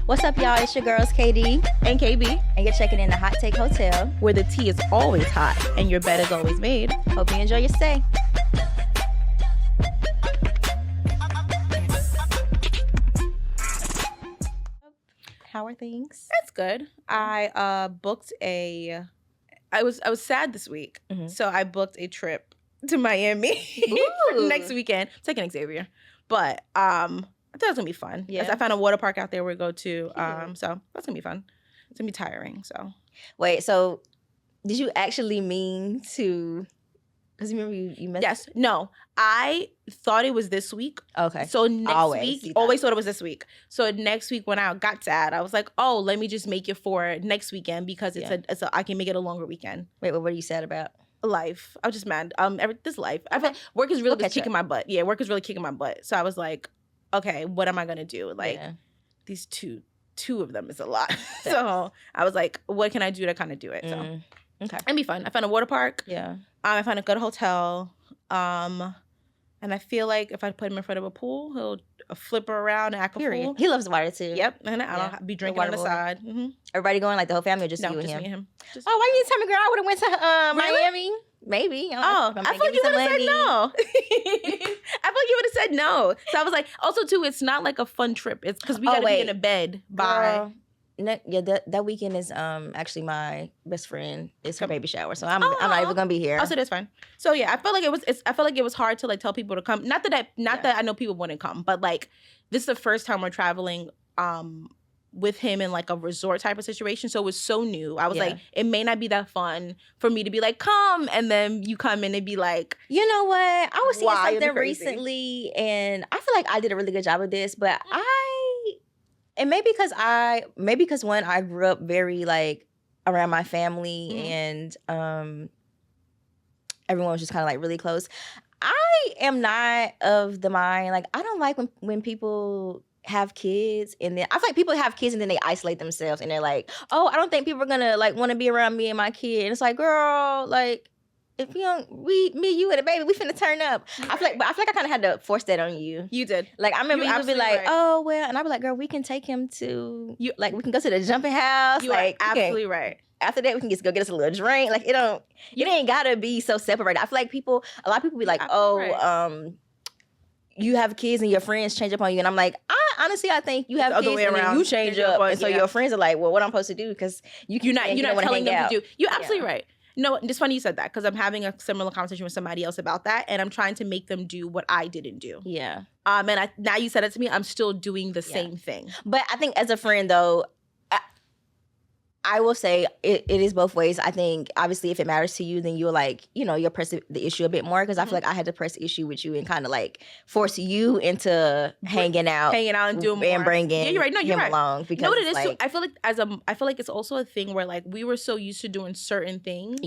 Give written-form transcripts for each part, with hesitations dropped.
What's up, y'all? It's your girls, KD and KB, and you're checking in the Hot Take Hotel, where the tea is always hot and your bed is always made. Hope you enjoy your stay. How are things? That's good. I booked I was sad this week, so I booked a trip to Miami for next weekend. I'm taking Xavier, but I thought it was gonna be fun. Yeah. I found a water park out there we go to. So that's gonna be fun. It's gonna be tiring. So wait, so did you actually mean to? Because you remember you messed. Yes. No. I thought it was this week. Okay. So next week, always thought it was this week. So next week when I got sad, I was like, oh, let me just make it for next weekend because I can make it a longer weekend. Wait, what are you sad about? Life. I was just mad. This life. I feel work is really kicking my butt. Yeah, work is really kicking my butt. So I was like, okay, what am I gonna do? Like these two of them is a lot. So I was like, what can I do to kind of do it? So okay, it'd be fun. I found a water park. Yeah. I found a good hotel. And I feel like if I put him in front of a pool, he'll flip around and act a fool. He loves water too. Yep. And I'll be drinking on the side. Mm-hmm. Everybody going, like the whole family, or just you and just him? Me and him. Oh, why you tell me, girl? I would have went to Miami. Maybe. I feel like you would have said no. I feel like you would have said no. So I was like, also too, it's not like a fun trip. It's because we got to be in a bed by. That weekend is actually my best friend. It's her baby shower, so I'm not even gonna be here. Oh, so that's fine. So yeah, I felt like it was hard to like tell people to come. Not that I know people wouldn't come, but like this is the first time we're traveling with him in like a resort type of situation. So it was so new. I was like, it may not be that fun for me to be like, come, and then you come in and be like, you know what? I was seeing something recently, and I feel like I did a really good job of this, but And maybe because when I grew up very like around my family and everyone was just kind of like really close. I am not of the mind, like I don't like when people have kids and then I feel like people have kids and then they isolate themselves and they're like, oh, I don't think people are gonna like want to be around me and my kid. And it's like, girl, like if you don't, me, you, and the baby, we finna turn up. I feel like I kind of had to force that on you. You did. Like I remember you would be like, oh well, and I'd be like, girl, we can take him to like we can go to the jumping house. You like are absolutely right. After that, we can just go get us a little drink. Like it ain't gotta be so separated. I feel like a lot of people be like, you have kids and your friends change up on you, and I'm like, I think you have kids and then you change up, and so your friends are like, well, what I'm supposed to do because you're not telling them to do. You're absolutely right. No, it's funny you said that because I'm having a similar conversation with somebody else about that, and I'm trying to make them do what I didn't do. Yeah. And now you said it to me, I'm still doing the same thing. But I think as a friend, though, I will say it is both ways. I think obviously if it matters to you, then you'll like, you'll press the issue a bit more because I feel like I had to press the issue with you and kind of like force you into hanging out and doing more and bringing you're right. No, you're right. along. Because what it is too, I feel like it's also a thing where like we were so used to doing certain things,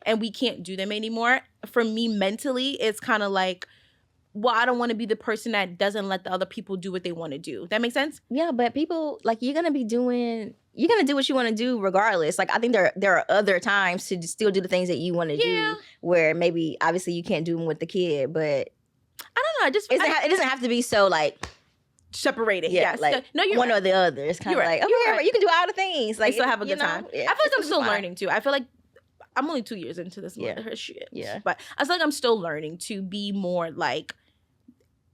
and we can't do them anymore. For me mentally, it's kind of like, well, I don't want to be the person that doesn't let the other people do what they want to do. That makes sense? Yeah, but people like you're gonna do what you want to do regardless. Like I think there are other times to still do the things that you want to do where maybe obviously you can't do them with the kid, but I don't know. It doesn't have to be so like separated. Yeah, yes. like no, you're one right. or the other. It's kind of like okay, you can do all the things. Like still have a good time. Yeah, I feel like I'm still learning too. I feel like I'm only 2 years into this shit. Yeah, but I feel like I'm still learning to be more like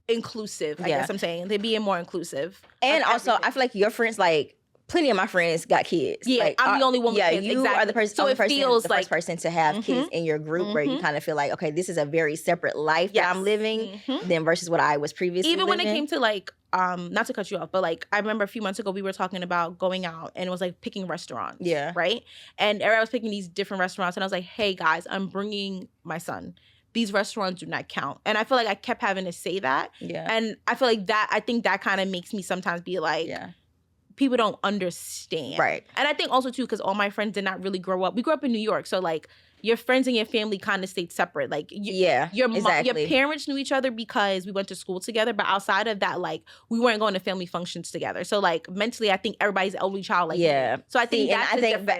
inclusive. I guess I'm saying they're being more inclusive. And also, I feel like your friends like. Plenty of my friends got kids. Yeah, like, I'm the only one with kids. You are the person. So it feels the like first person to have kids in your group, where you kind of feel like, okay, this is a very separate life that I'm living than versus what I was previously. Even living. when it came to like, not to cut you off, but like I remember a few months ago we were talking about going out, and it was like picking restaurants. Yeah. Right. And everyone was picking these different restaurants, and I was like, hey guys, I'm bringing my son. These restaurants do not count. And I feel like I kept having to say that. Yeah. And I feel like I think that kind of makes me sometimes be like, people don't understand. Right. And I think also too, because all my friends did not really grow up. We grew up in New York. So like your friends and your family kind of stayed separate. Like, your parents knew each other because we went to school together, but outside of that, like, we weren't going to family functions together. So, like, mentally, I think everybody's only child, like, me. So I think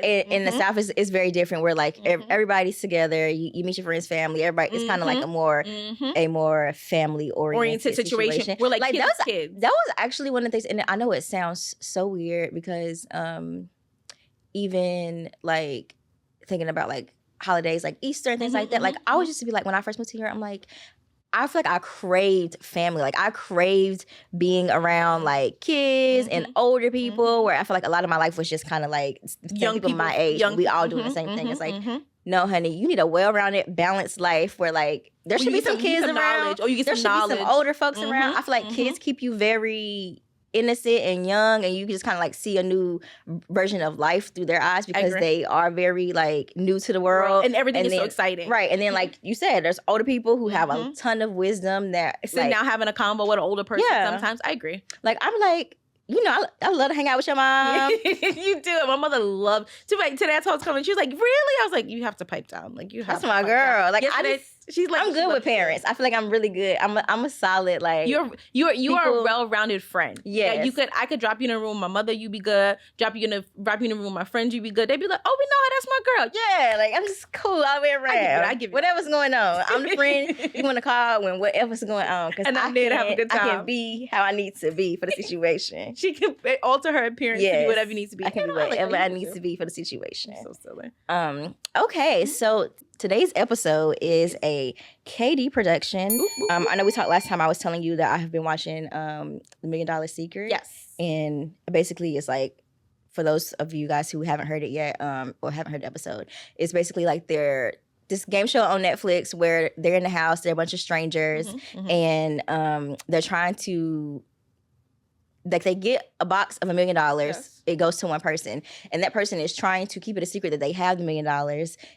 in the South is very different. Where like everybody's together, you meet your friend's family. Everybody, it's kind of like a more family oriented situation. We're like kids. That was actually one of the things, and I know it sounds so weird because even like thinking about like holidays like Easter and things like that. Like I always used to be like, when I first moved here, I'm like, I feel like I craved family. Like I craved being around like kids and older people where I feel like a lot of my life was just kind of like young people my age. We all doing the same thing. It's like, no, honey, you need a well-rounded, balanced life where like there should be some kids around. Or you get some knowledge. There should be some older folks around. I feel like kids keep you very innocent and young, and you can just kind of like see a new version of life through their eyes because they are very like new to the world and everything is so exciting, right? And then like you said, there's older people who have a ton of wisdom that sitting down having a convo with an older person. Sometimes I agree. Like I'm like, you know, I love to hang out with your mom. You do. My mother loved today. I told her, she was like, "Really?" I was like, "You have to pipe down. Like you have." That's my girl. Down. Like she's like, I'm good with parents. I feel like I'm really good. I'm a solid like. You are a well-rounded friend. Yeah. Like I could drop you in a room with my mother. You be good. Drop you in a room with my friends. You be good. They'd be like, "Oh, we know her. That's my girl." Yeah. Like I'm just cool all the way around. I give it. Whatever's going on. I'm the friend you want to call when whatever's going on. And I'm there to have a good time. I can be how I need to be for the situation. She can alter her appearance to be whatever needs to be. I can be whatever I need to be for the situation. So silly. Okay, so today's episode is a KD production. I know we talked last time. I was telling you that I have been watching The $1 Million Secret. Yes. And basically it's like, for those of you guys who haven't heard it yet, or haven't heard the episode, it's basically like this game show on Netflix where they're in the house, they're a bunch of strangers, and they're trying to, like, they get a box of $1 million. Yes. It goes to one person, and that person is trying to keep it a secret that they have the $1 million.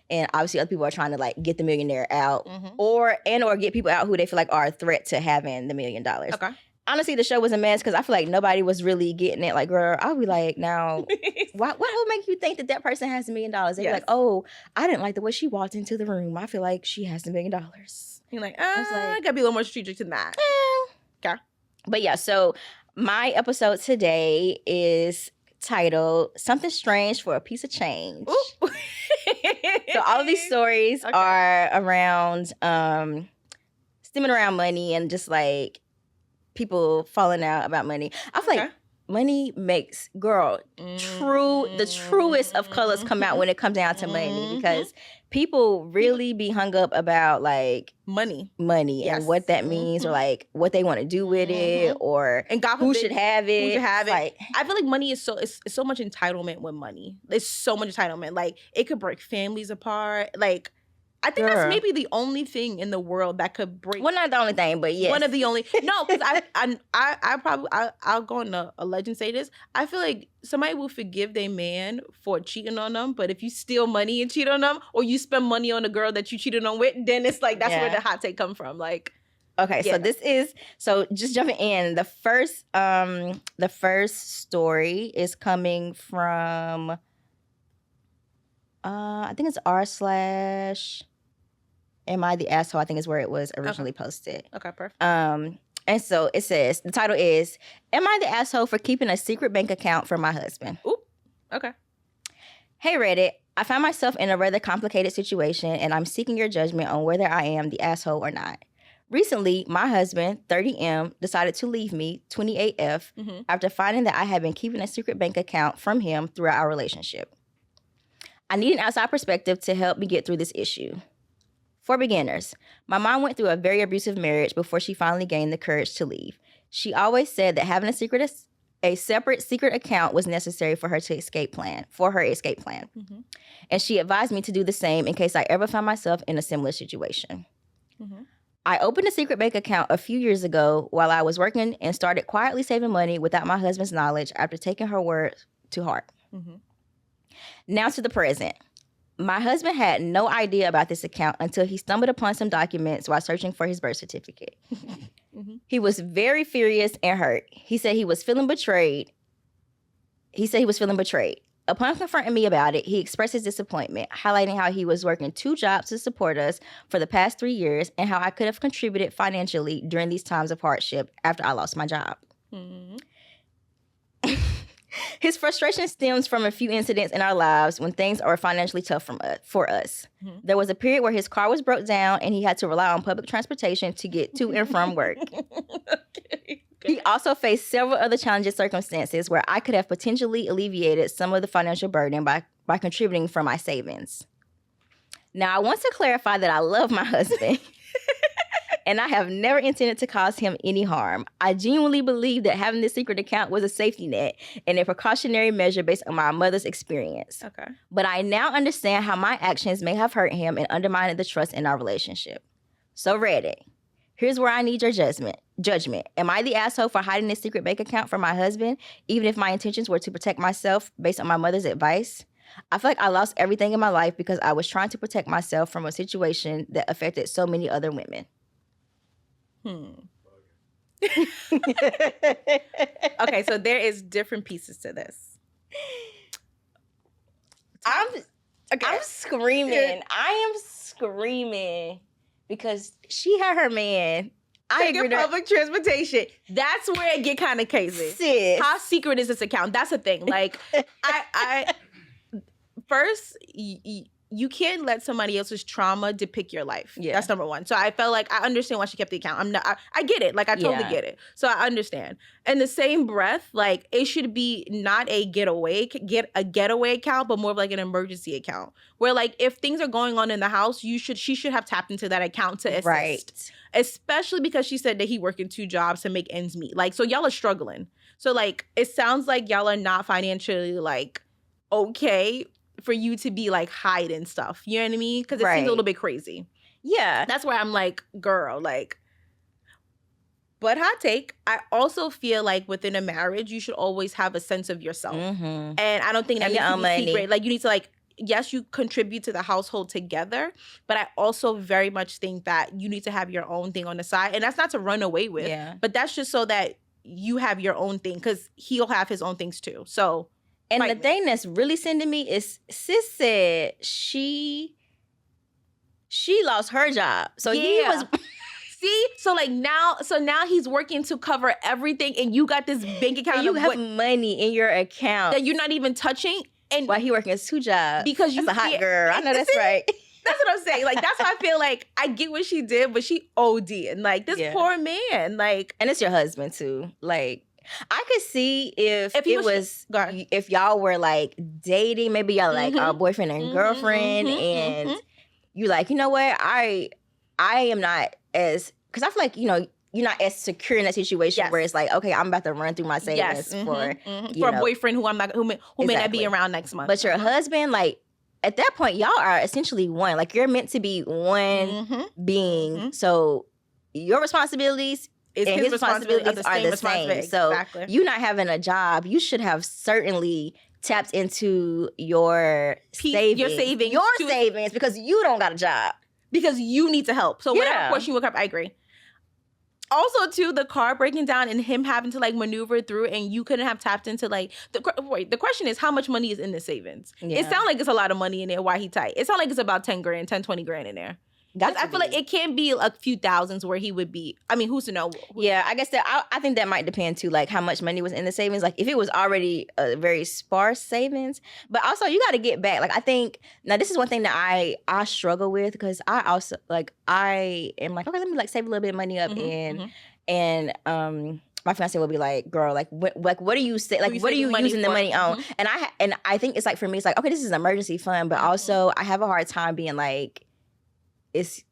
And obviously, other people are trying to like get the millionaire out, or get people out who they feel like are a threat to having the $1 million. Okay. Honestly, the show was a mess because I feel like nobody was really getting it. Like, girl, I'll be like, now, what would make you think that person has $1 million? They'd be like, oh, I didn't like the way she walked into the room. I feel like she has $1 million. You're like, I gotta be a little more strategic than that. Okay. But yeah, so my episode today is titled Something Strange for a Piece of Change. So all of these stories are around stemming around money and just like people falling out about money. I feel like money makes, the truest of colors come out when it comes down to money, because people really be hung up about like money and what that means, or like what they want to do with it, or and God who should have it. Who should have it. Like, I feel like money is it's so much entitlement with money. There's so much entitlement. Like it could break families apart. Like I think that's maybe the only thing in the world that could break. Well, not the only thing, but yes. One of the only. No, because I'll go on a legend say this. I feel like somebody will forgive their man for cheating on them, but if you steal money and cheat on them, or you spend money on a girl that you cheated on with, then it's like that's where the hot take come from. Like, okay, so just jumping in. The first story is coming from I think it's r/Am I the Asshole? I think is where it was originally posted. Okay, perfect. And so it says, the title is, Am I the Asshole for Keeping a Secret Bank Account for My Husband? Ooh, okay. Hey Reddit, I find myself in a rather complicated situation, and I'm seeking your judgment on whether I am the asshole or not. Recently, my husband, 30M, decided to leave me, 28F, after finding that I had been keeping a secret bank account from him throughout our relationship. I need an outside perspective to help me get through this issue. For beginners, my mom went through a very abusive marriage before she finally gained the courage to leave. She always said that having a separate secret account was necessary for her escape plan. And she advised me to do the same in case I ever found myself in a similar situation. I opened a secret bank account a few years ago while I was working and started quietly saving money without my husband's knowledge after taking her word to heart. Now to the present. My husband had no idea about this account until he stumbled upon some documents while searching for his birth certificate. He was very furious and hurt. He said he was feeling betrayed. Upon confronting me about it, he expressed his disappointment, highlighting how he was working 2 jobs to support us for the past 3 years and how I could have contributed financially during these times of hardship after I lost my job. Mm-hmm. His frustration stems from a few incidents in our lives when things are financially tough for us. Mm-hmm. There was a period where his car was broke down and he had to rely on public transportation to get to and from work. Okay. He also faced several other challenging circumstances where I could have potentially alleviated some of the financial burden by contributing from my savings. Now, I want to clarify that I love my husband. And I have never intended to cause him any harm. I genuinely believe that having this secret account was a safety net and a precautionary measure based on my mother's experience. Okay. But I now understand how my actions may have hurt him and undermined the trust in our relationship. So, Reddit, here's where I need your judgment. Am I the asshole for hiding this secret bank account from my husband, even if my intentions were to protect myself based on my mother's advice? I feel like I lost everything in my life because I was trying to protect myself from a situation that affected so many other women. Okay, so there is different pieces to this. I'm screaming. I am screaming because she had her man. I agree. Public transportation. That's where it get kind of crazy. Sis. How secret is this account? That's the thing. Like, I first. You can't let somebody else's trauma depict your life. Yeah. That's number one. So I felt like I understand why she kept the account. I get it. Like, I totally get it. So I understand. In the same breath, like, it should be not a getaway account, but more of like an emergency account. Where, like, if things are going on in the house, she should have tapped into that account to assist. Right. Especially because she said that he working 2 jobs to make ends meet. Like, so y'all are struggling. So, like, it sounds like y'all are not financially, like, okay for you to be like hiding stuff. You know what I mean? Because it seems a little bit crazy. Yeah. That's why I'm like, girl, like, but hot take, I also feel like within a marriage, you should always have a sense of yourself. Mm-hmm. And I don't think that needs to be secret. Like, you need to, like, yes, you contribute to the household together, but I also very much think that you need to have your own thing on the side. And that's not to run away with, but that's just so that you have your own thing, because he'll have his own things too. So, and the thing that's really sending me is sis said she lost her job. So he was see? So like now he's working to cover everything, and you got this bank account. And you have money in your account that you're not even touching. And while he working 2 jobs. Because that's a hot girl. I know that's right. That's what I'm saying. Like, that's why I feel like I get what she did, but she OD'd. And like, this poor man. Like, and it's your husband too. Like, I could see if y'all were like dating, maybe y'all like boyfriend and girlfriend, and you like, you know what, I am not as, because I feel like, you know, you're not as secure in that situation where it's like, okay, I'm about to run through my savings for a boyfriend who may not be around next month. But your husband, like, at that point, y'all are essentially one. Like, you're meant to be one being. So your responsibilities and his responsibilities are the same. So you not having a job, you should have certainly tapped into your savings. Your savings, because you don't got a job. Because you need to help. So whatever portion you look up, I agree. Also, too, the car breaking down and him having to like maneuver through, and you couldn't have tapped into like the question is, how much money is in the savings? It sounds like it's a lot of money in there. Why he tight? It sounds like it's about 10 grand, 10, 20 grand in there. I feel like it can't be a few thousands where he would be. I mean, who's to know? Yeah, I guess that I think that might depend too, like how much money was in the savings. Like if it was already a very sparse savings, but also you got to get back. Like I think now this is one thing that I struggle with, because I also like I am like, okay, let me like save a little bit of money up and my fiance will be like, girl, like what do you say? Like what are you using the money on? And I think it's like, for me, it's like, okay, this is an emergency fund, but also I have a hard time being like, it's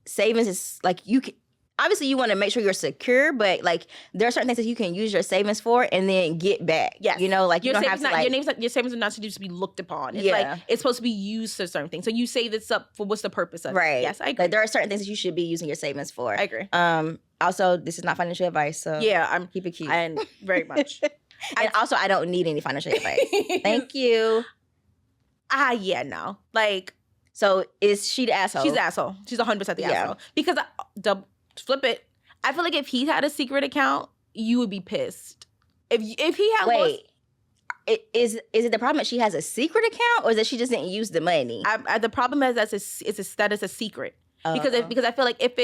savings is like, you can obviously you want to make sure you're secure, but like there are certain things that you can use your savings for and then get back. Yes. You know, like you don't have to like your savings are not to just be looked upon. It's like it's supposed to be used for certain things. So you save this up for what's the purpose of it? Right. Yes, I agree. Like there are certain things that you should be using your savings for. I agree. Also, this is not financial advice, so I'm keep it cute. And very much. And also, I don't need any financial advice. Thank you. Yeah, no. Like, so is she the asshole? She's the asshole. She's 100% the asshole. Because flip it. I feel like if he had a secret account, you would be pissed. If he had is it the problem that she has a secret account, or is that she just didn't use the money? The problem is that it's a secret. Because I feel like if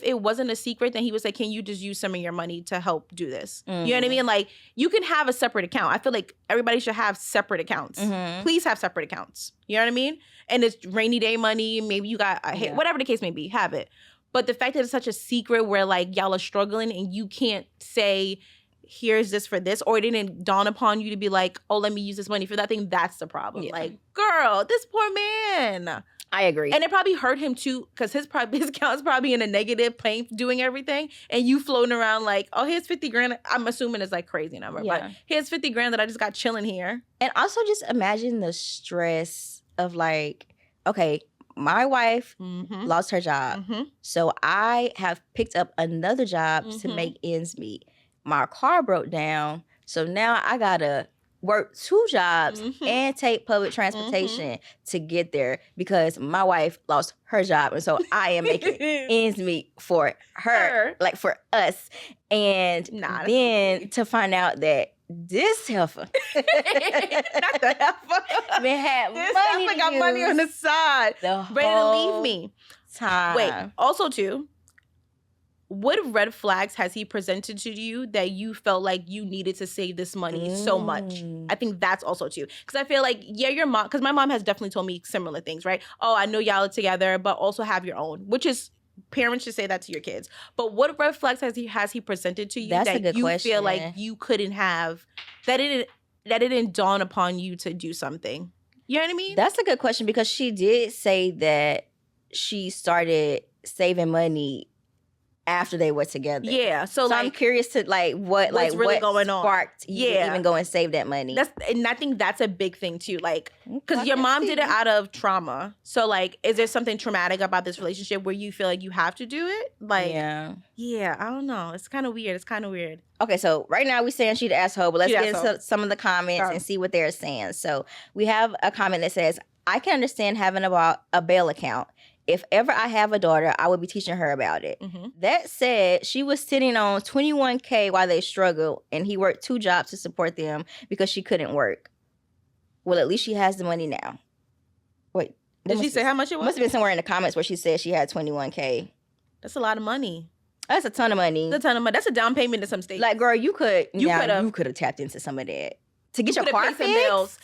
it wasn't a secret, then he would say, can you just use some of your money to help do this? You know what I mean? Like, you can have a separate account. I feel like everybody should have separate accounts. Please have separate accounts. You know what I mean? And it's rainy day money. Maybe you got whatever the case may be, have it. But the fact that it's such a secret where like y'all are struggling and you can't say, here's this for this, or it didn't dawn upon you to be like, oh, let me use this money for that thing, that's the problem. Like, girl, this poor man. I agree. And it probably hurt him too, because his account's probably in a negative, playing, doing everything, and you floating around like, oh, here's 50 grand. I'm assuming it's like crazy number, but here's 50 grand that I just got chilling here. And also just imagine the stress of like, okay, my wife lost her job. So I have picked up another job to make ends meet. My car broke down. So now I gotta work 2 jobs and take public transportation to get there because my wife lost her job. And so I am making ends meet for her, like for us. And then to find out that this heifer, not the heifer, man, had this money heifer got money on the side, ready to leave me. Time. Wait, also too, what red flags has he presented to you that you felt like you needed to save this money so much? I think that's also too. Because I feel like, your mom, because my mom has definitely told me similar things, right? Oh, I know y'all are together, but also have your own, which is, parents should say that to your kids. But what red flags has he presented to you that's a good you question. Feel like you couldn't have, that it didn't dawn upon you to do something? You know what I mean? That's a good question, because she did say that she started saving money after they were together. Yeah. So like, I'm curious to like what's really what going on. Sparked you to even go and save that money. And I think that's a big thing too. Like, because your mom did it out of trauma. So like, is there something traumatic about this relationship where you feel like you have to do it? Like, yeah, I don't know. It's kind of weird. Okay, so right now we're saying she the asshole, but let's get into some of the comments and see what they're saying. So we have a comment that says, I can understand having a bail account. If ever I have a daughter, I would be teaching her about it. That said, she was sitting on $21K while they struggled, and he worked 2 jobs to support them because she couldn't work. Well, at least she has the money now. Wait. Did she say how much it was? Must have been somewhere in the comments where she said she had $21K. That's a lot of money. That's a ton of money. That's a ton of money. That's a down payment in some states. Like, girl, you could have tapped into some of that to get your car fixed. Some bills.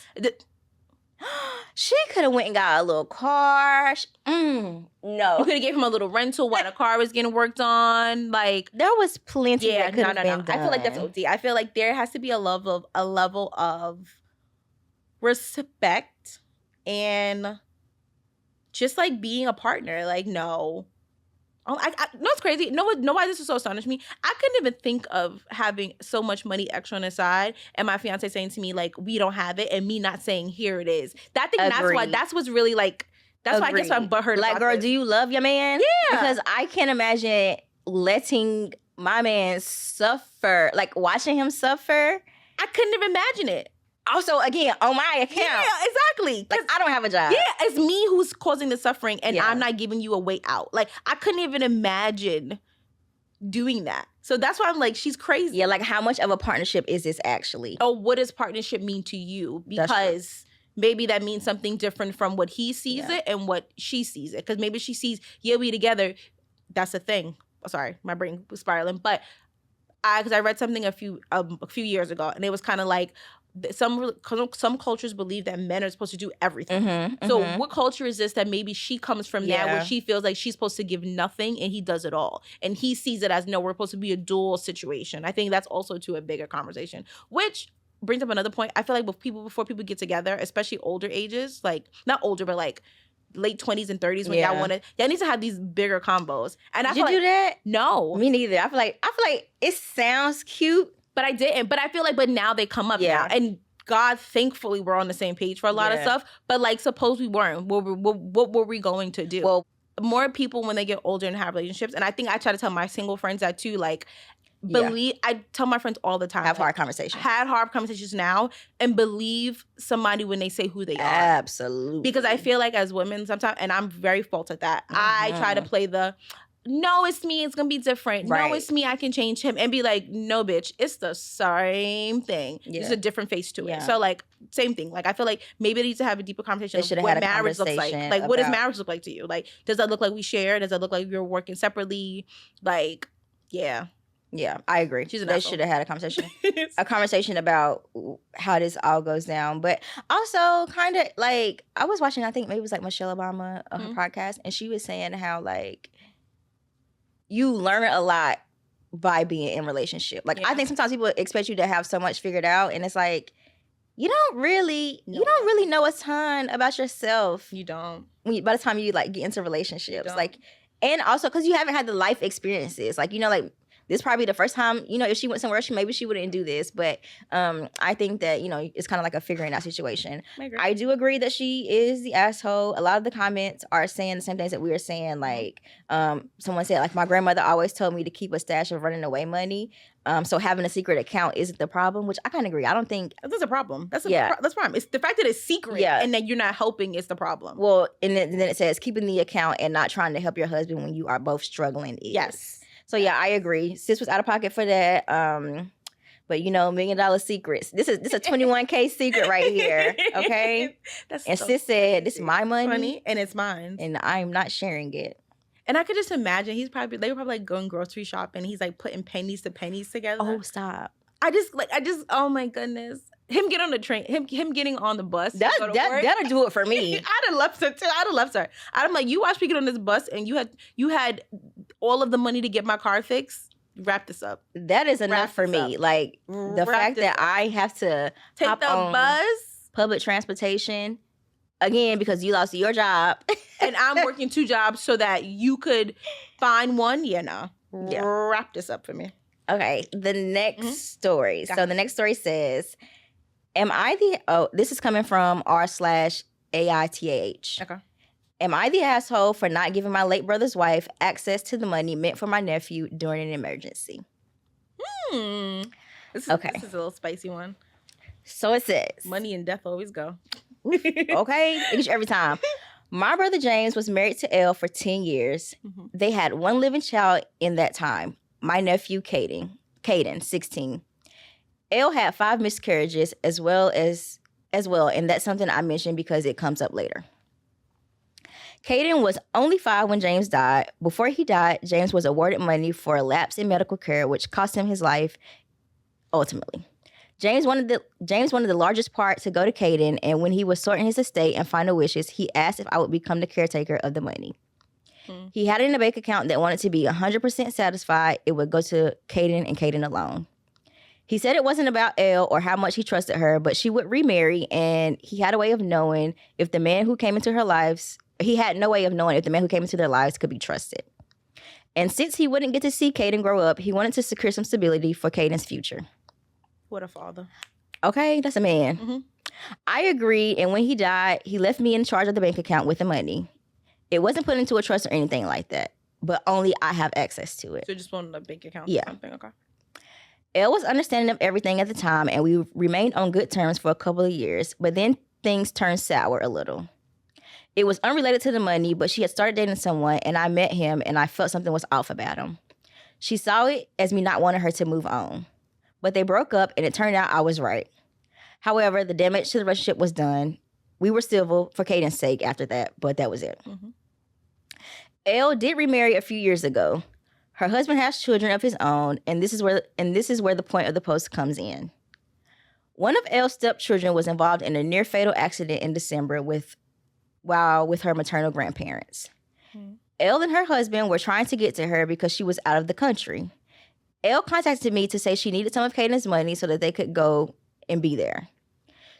She could have went and got a little car. No. You could have gave him a little rental while the car was getting worked on. Like, there was plenty that could have been done. I feel like that's OD. I feel like there has to be a level of respect and just like being a partner. Like, no. I know it's crazy. Know why this is so astonished me? I couldn't even think of having so much money extra on the side and my fiance saying to me, like, we don't have it, and me not saying, here it is. That's what's really like, that's why I guess I'm butthurt. Like, girl, do you love your man? Yeah. Because I can't imagine letting my man suffer, like watching him suffer. I couldn't even imagine it. Also, again, on my account. Yeah, exactly. Like, I don't have a job. Yeah, it's me who's causing the suffering, and I'm not giving you a way out. Like, I couldn't even imagine doing that. So that's why I'm like, she's crazy. Yeah, like, how much of a partnership is this actually? Oh, what does partnership mean to you? Because maybe that means something different from what he sees it and what she sees it. Because maybe she sees, we together. That's the thing. Oh, sorry, my brain was spiraling. But because I read something a few years ago, and it was kind of like, some cultures believe that men are supposed to do everything. So what culture is this that maybe she comes from that where she feels like she's supposed to give nothing and he does it all, and he sees it as, no, we're supposed to be a dual situation. I think that's also to a bigger conversation, which brings up another point. I feel like before people get together, especially older ages, like not older but like late 20s and 30s, when y'all need to have these bigger combos. And Did you do that? No, me neither. I feel like it sounds cute. But I didn't. But I feel like, but now they come up now. And God, thankfully, we're on the same page for a lot of stuff. But like, suppose we weren't. What were we going to do? Well, more people when they get older and have relationships. And I think I try to tell my single friends that too. Like, I tell my friends all the time. Have hard conversations. Had hard conversations now, and believe somebody when they say who they are. Absolutely. Because I feel like as women sometimes, and I'm very fault at that, I try to play no, it's me, it's gonna be different. Right. No, it's me, I can change him. And be like, no, bitch, it's the same thing. Yeah. There's a different face to it. Yeah. So like, same thing. Like, I feel like maybe it needs to have a deeper conversation They of what marriage looks like. Like, what does marriage look like to you? Like, does that look like we share? Does that look like you're working separately? Like, yeah. Yeah, I agree. They should have had a conversation about how this all goes down. But also, kind of like, I was watching, I think maybe it was like Michelle Obama, her podcast, and she was saying how like you learn a lot by being in relationship. Like, I think sometimes people expect you to have so much figured out, and it's like you don't really know a ton about yourself. You don't. By the time you like get into relationships, like, and also because you haven't had the life experiences, like, you know, like. This probably the first time, you know, if she went somewhere, maybe she wouldn't do this. But I think that, you know, it's kind of like a figuring out situation. I do agree that she is the asshole. A lot of the comments are saying the same things that we were saying. Like someone said, like, my grandmother always told me to keep a stash of running away money. So having a secret account isn't the problem, which I kind of agree. I don't think that's a problem. That's a problem. It's the fact that it's secret and that you're not helping is the problem. Well, and then it says keeping the account and not trying to help your husband when you are both struggling. Yes. So yeah, I agree. Sis was out of pocket for that. But you know, $1 million secrets. This a 21K secret right here. Okay. And so sis said, "This is my money, and it's mine, and I'm not sharing it." And I could just imagine they were probably like going grocery shopping. He's like putting pennies to pennies together. Oh, stop! I just oh my goodness. Him get on the train, him getting on the bus. That'll do it for me. I'd have left her too. I'd have left her. I'm like, you watch me get on this bus, and you had all of the money to get my car fixed. Wrap this up. That is enough for me. Like the fact that I have to take the bus, public transportation, again because you lost your job, and I'm working 2 jobs so that you could find one. Wrap this up for me. Okay, the next story. So the next story says, this is coming from r/AITAH. Okay. Am I the asshole for not giving my late brother's wife access to the money meant for my nephew during an emergency? This is a little spicy one. So it says, money and death always go. Okay, it gets you every time. My brother James was married to Elle for 10 years. They had 1 living child in that time. My nephew, Caden, 16. Elle had 5 miscarriages as well, and that's something I mentioned because it comes up later. Caden was only 5 when James died. Before he died, James was awarded money for a lapse in medical care, which cost him his life ultimately. James wanted the largest part to go to Caden, and when he was sorting his estate and final wishes, he asked if I would become the caretaker of the money. He had it in a bank account that wanted to be 100% satisfied. It would go to Caden and Caden alone. He said it wasn't about Elle or how much he trusted her, but she would remarry, and he had a way of knowing if the man who came into her lives, he had no way of knowing if the man who came into their lives could be trusted. And since he wouldn't get to see Caden grow up, he wanted to secure some stability for Caden's future. What a father. Okay, that's a man. I agreed, and when he died, he left me in charge of the bank account with the money. It wasn't put into a trust or anything like that, but only I have access to it. So just wanted a bank account or something? Okay. Elle was understanding of everything at the time, and we remained on good terms for a couple of years, but then things turned sour a little. It was unrelated to the money, but she had started dating someone, and I met him, and I felt something was off about him. She saw it as me not wanting her to move on. But they broke up, and it turned out I was right. However, the damage to the relationship was done. We were civil for Caden's sake after that, but that was it. Elle did remarry a few years ago. Her husband has children of his own, and this is where the point of the post comes in. One of Elle's stepchildren was involved in a near-fatal accident in December while with her maternal grandparents. Elle and her husband were trying to get to her because she was out of the country. Elle contacted me to say she needed some of Caden's money so that they could go and be there.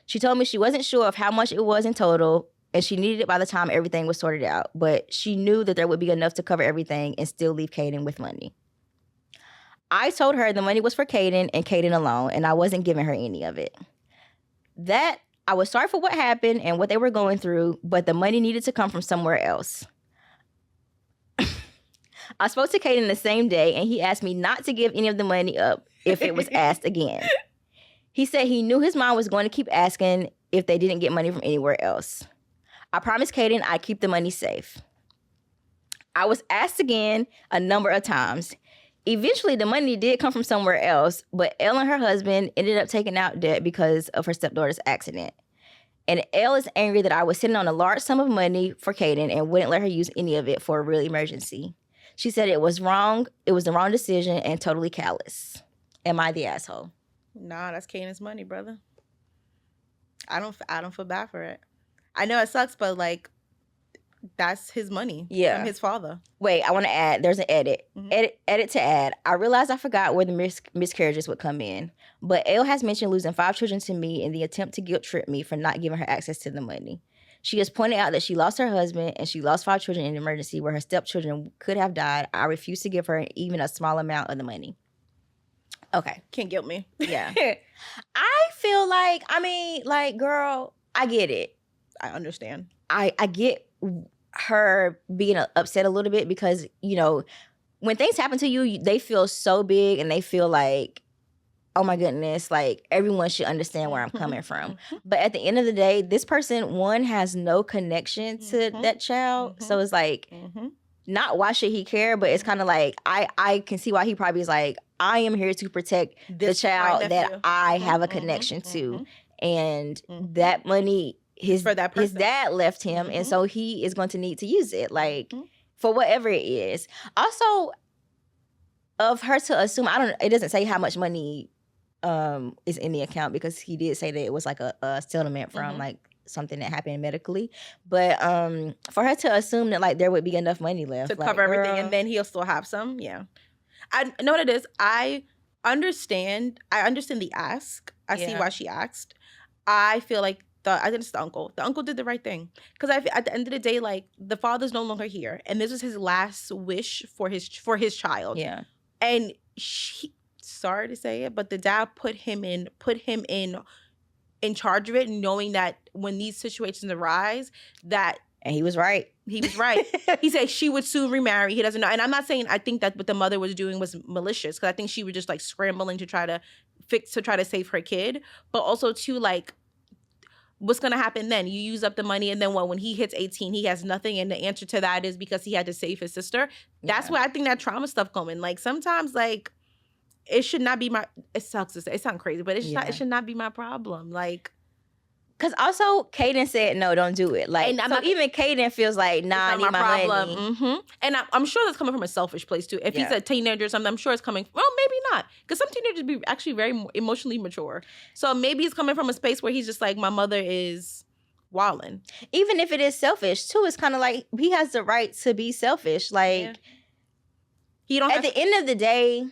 She told me she wasn't sure of how much it was in total, and she needed it by the time everything was sorted out, but she knew that there would be enough to cover everything and still leave Caden with money. I told her the money was for Caden and Caden alone, and I wasn't giving her any of it. That I was sorry for what happened and what they were going through, but the money needed to come from somewhere else. I spoke to Caden the same day, and he asked me not to give any of the money up if it was asked again. He said he knew his mom was going to keep asking if they didn't get money from anywhere else. I promised Caden I'd keep the money safe. I was asked again a number of times. Eventually, the money did come from somewhere else, but Elle and her husband ended up taking out debt because of her stepdaughter's accident. And Elle is angry that I was sitting on a large sum of money for Kaden and wouldn't let her use any of it for a real emergency. She said it was wrong. It was the wrong decision and totally callous. Am I the asshole? Nah, that's Kaden's money, brother. I don't feel bad for it. I know it sucks, but like, that's his money from his father. Wait, I want to add. There's an edit. Edit to add. I realized I forgot where the miscarriages would come in. But Elle has mentioned losing 5 children to me in the attempt to guilt trip me for not giving her access to the money. She has pointed out that she lost her husband and she lost 5 children in an emergency where her stepchildren could have died. I refuse to give her even a small amount of the money. Okay. Can't guilt me. Yeah. I feel like, girl, I get it. I understand. I get her being upset a little bit because, you know, when things happen to you, they feel so big and they feel like, oh my goodness, like everyone should understand where I'm coming from. But at the end of the day, this person, one, has no connection to that child. So it's like, not why should he care, but it's kind of like, I can see why he probably is like, I am here to protect the child that I have a connection to. And that money, his dad left him, and so he is going to need to use it, like, for whatever it is. Also, of her to assume, it doesn't say how much money is in the account, because he did say that it was like a settlement from like something that happened medically. But for her to assume that like there would be enough money left to cover everything, and then he'll still have some. Yeah, I know what it is. I understand the ask. I see why she asked. I feel like I think it's the uncle. The uncle did the right thing, because at the end of the day, like, the father's no longer here, and this was his last wish for his child. Yeah, and sorry to say it, but the dad put him in charge of it, knowing that when these situations arise, and he was right. He was right. He said she would soon remarry. He doesn't know. And I'm not saying I think that what the mother was doing was malicious, because I think she was just like scrambling to try to save her kid. But also too, like, what's going to happen then? You use up the money, and then when he hits 18, he has nothing, and the answer to that is because he had to save his sister. That's where I think that trauma stuff coming. Like, sometimes, like, it should not be it sucks to say, it sounds crazy, but it should not be my problem. Like, because also Kaden said, no, don't do it. Like, even Kaden feels like, nah, I need my money. And I'm sure that's coming from a selfish place too. If he's a teenager or something, I'm sure it's coming, well, maybe not. Because some teenagers be actually very emotionally mature. So maybe it's coming from a space where he's just like, my mother is wilding. Even if it is selfish too, it's kind of like, he has the right to be selfish. Like, he don't. At the end of the day,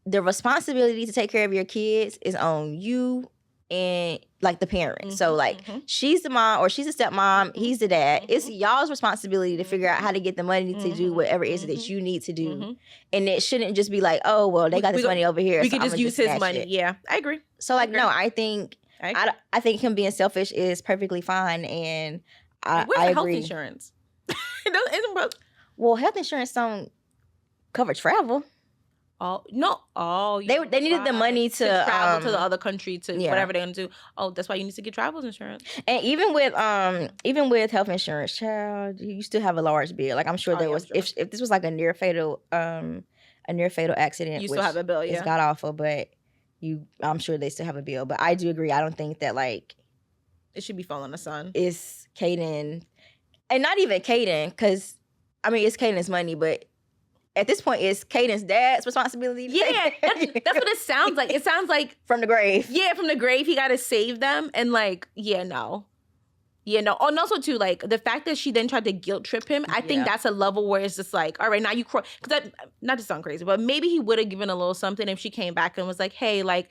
the responsibility to take care of your kids is on you and like the parent. So like, she's the mom or she's a stepmom, he's the dad. It's y'all's responsibility to figure out how to get the money to do whatever it is that you need to do. And it shouldn't just be like, oh, well, they got this money over here, we can just use his money. Yeah, I agree. So like, no, I think him being selfish is perfectly fine. And I agree. Health insurance? Well, health insurance don't cover travel. They needed the money to travel to the other country to whatever they're gonna do. Oh, that's why you need to get travel insurance. And even with health insurance, child, you still have a large bill. Like, I'm sure there was, if this was like a near fatal accident, you still have a bill. Yeah, it's god awful, but I'm sure they still have a bill. But I do agree. I don't think that like it should be falling on the son. It's Kaden, and not even Kaden, because I mean, it's Kaden's money, but at this point, it's Kaden's dad's responsibility. Yeah, that's what it sounds like. It sounds like from the grave. Yeah, from the grave, he got to save them, and like, no. Oh, and also too, like, the fact that she then tried to guilt trip him, I think that's a level where it's just like, all right, now you cry. Because not to sound crazy, but maybe he would have given a little something if she came back and was like, hey, like,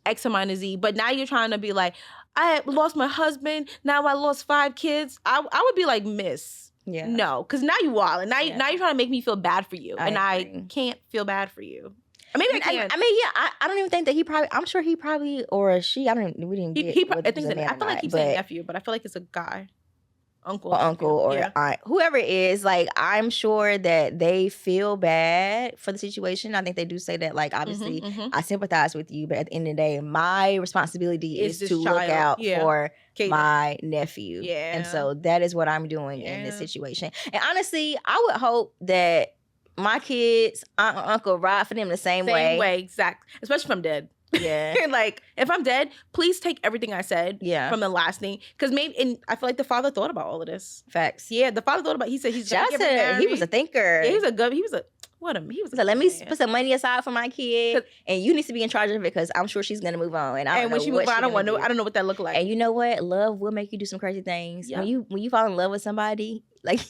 X amount of Z. But now you're trying to be like, I lost my husband, now I lost 5 kids. I would be like, miss. Yeah. No, because now you wild, and now you're trying to make me feel bad for you, I can't feel bad for you. Maybe I can. I don't even think that he probably. I'm sure he probably, or she. I don't. We didn't get. I feel like he's a nephew, but I feel like it's a guy. uncle or aunt, whoever it is, like, I'm sure that they feel bad for the situation. I think they do say that, like, obviously, I sympathize with you, but at the end of the day, my responsibility is to look out for my nephew. Yeah. And so that is what I'm doing in this situation. And honestly, I would hope that my kids, aunt or uncle, ride for them the same way. Same way, exactly. Especially if I'm dead. Yeah. Like, if I'm dead, please take everything I said from the last thing. Because maybe, and I feel like the father thought about all of this. Facts. Yeah, the father thought about, he said he's going to get married. He was a thinker. Yeah, he was so let me put some money aside for my kid, and you need to be in charge of it because I'm sure she's gonna move on. And when she moves on, I don't know what that look like. And you know what? Love will make you do some crazy things. Yep. When you fall in love with somebody, like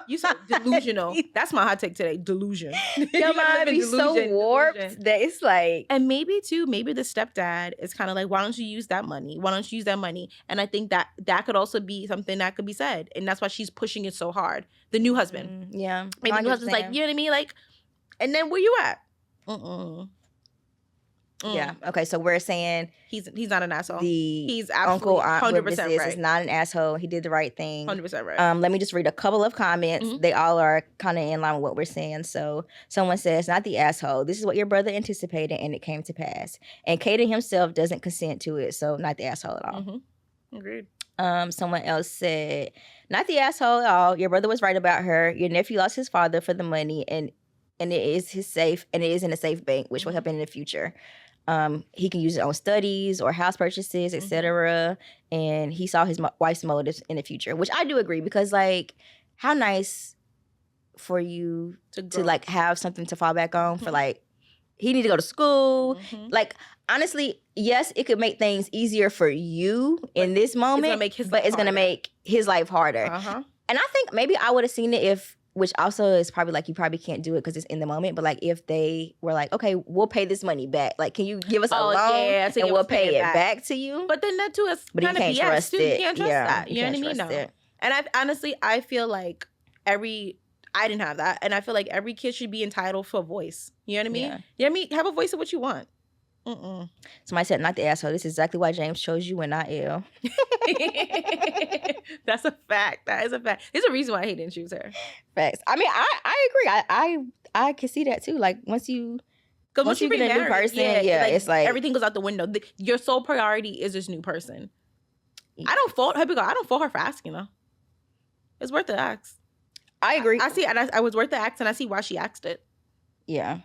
you said, delusional. That's my hot take today. Delusion. Your mind be so warped that it's like. And maybe the stepdad is kind of like, why don't you use that money? Why don't you use that money? And I think that could also be something that could be said, and that's why she's pushing it so hard. The new husband. Yeah. Maybe the new husband's like, you know what I mean, like. And then where you at? Yeah. Okay. So we're saying he's not an asshole. He's absolutely 100% right. Is not an asshole. He did the right thing. 100% right. Let me just read a couple of comments. They all are kind of in line with what we're saying. So someone says, "Not the asshole. This is what your brother anticipated, and it came to pass. And Kaden himself doesn't consent to it, so not the asshole at all." Agreed. Someone else said, "Not the asshole at all. Your brother was right about her. Your nephew lost his father for the money, and it is his safe, and it is in a safe bank, which will help him in the future. He can use it on studies or house purchases, etc. And he saw his wife's motives in the future," which I do agree, because like, how nice for you to like have something to fall back on for, like, he need to go to school. Like, honestly, yes, it could make things easier for you in this moment, but it's gonna make his life harder. And I think maybe I would have seen it if. Which also is probably like, you probably can't do it because it's in the moment. But like, if they were like, okay, we'll pay this money back. Like, can you give us a loan and we'll pay it back to you? But then that too is kind of BS too. You can't trust that. You know what I mean? No. And I feel like I didn't have that. And I feel like every kid should be entitled for a voice. You know what I mean? Yeah. You know what I mean? Have a voice of what you want. Somebody said, "Not the asshole. This is exactly why James chose you and not Elle." That's a fact. That is a fact. There's a reason why he didn't choose her. Facts. I mean, I agree. I can see that too. Like, once you get a new person, like, it's like everything goes out the window. Your sole priority is this new person. I don't fault her for asking though. It's worth the ask. I agree. I see, and I was worth the ask, and I see why she asked it. Yeah.